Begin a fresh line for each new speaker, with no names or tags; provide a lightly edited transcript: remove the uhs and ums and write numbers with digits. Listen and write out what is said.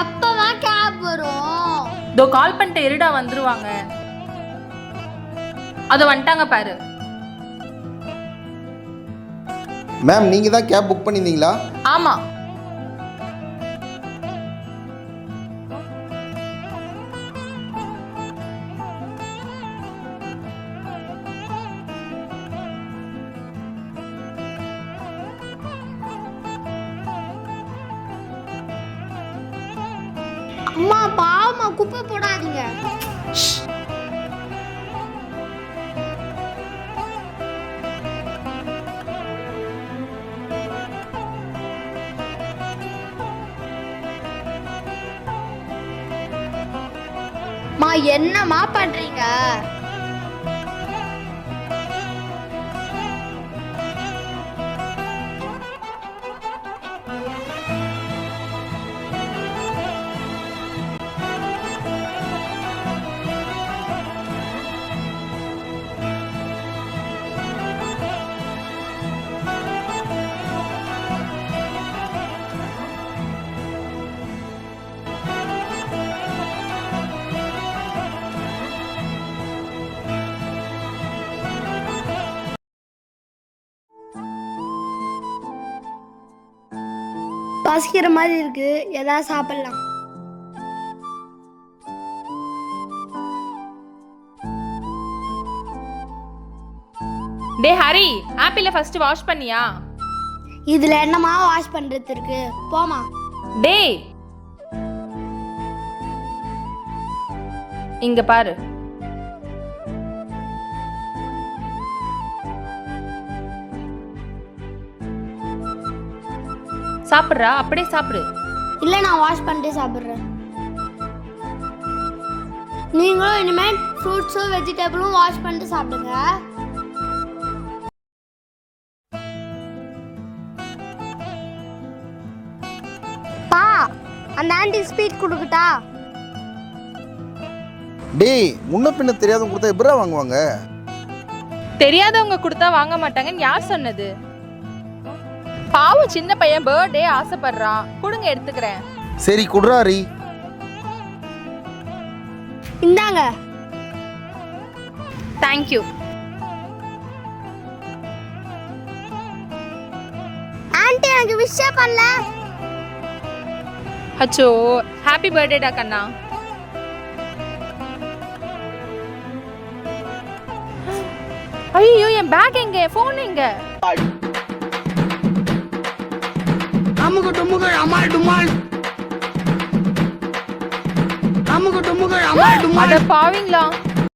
எப்பமா gap வரும்?
இதோ கால் பண்ணிட்டு இருடா, வந்துருவாங்க. அது வந்துட்டாங்க பாரு.
மேம் நீங்கள் தான் கேப் புக் பண்ணியிருந்தீங்களா?
ஆமா.
அம்மா பாவமா, குப்பை போடாதீங்க. மா என்னம்மா பண்றீங்க? பசிக்கிற மாதிரி இருக்கு, ஏதாவது சாப்பிடலாம்.
டே ஹரி, ஆப்பிள ஃபர்ஸ்ட் வாஷ் பண்ணியா?
இதுல என்னமா வாஷ் பண்றது இருக்கு, போமா.
டேய் இங்க பாரு. சாப்பிடுறா, அப்படியே சாப்பிடு.
இல்ல நான் வாஷ் பண்ணிட்டு சாப்பிடுறேன். நீங்களும் இனிமேல் ஃப்ரூட்ஸும் வெஜிடபிளும் வாஷ் பண்ணிட்டு சாப்பிடுங்க. பா, அந்த ஆண்டி ஸ்வீட் கொடுக்கட்டா?
டேய் முன்ன பின்ன தெரியாதவங்க கொடுத்தா எப்படா வாங்குவாங்க?
தெரியாதவங்க கொடுத்தா வாங்க மாட்டாங்கன்னு யார் சொன்னது? பாவம் சின்ன பையன் பர்த்டே ஆசைப்படுறான், கொடுங்க எடுத்துக்கிறேன்.
சரி குடுறாரி.
இந்தாங்க.
தேங்க்யூ.
ஆண்டி எனக்கு விஷ் பண்ணல.
அச்சோ, ஹாப்பி பர்த்டேடா கண்ணா. ஐயோ, என் பேக் எங்க, ஃபோன் எங்க?
அமுகு டுமுகு அமால் டுமால், அமுகு டுமுகு அமால் டுமால்.
அட பாவீங்களா,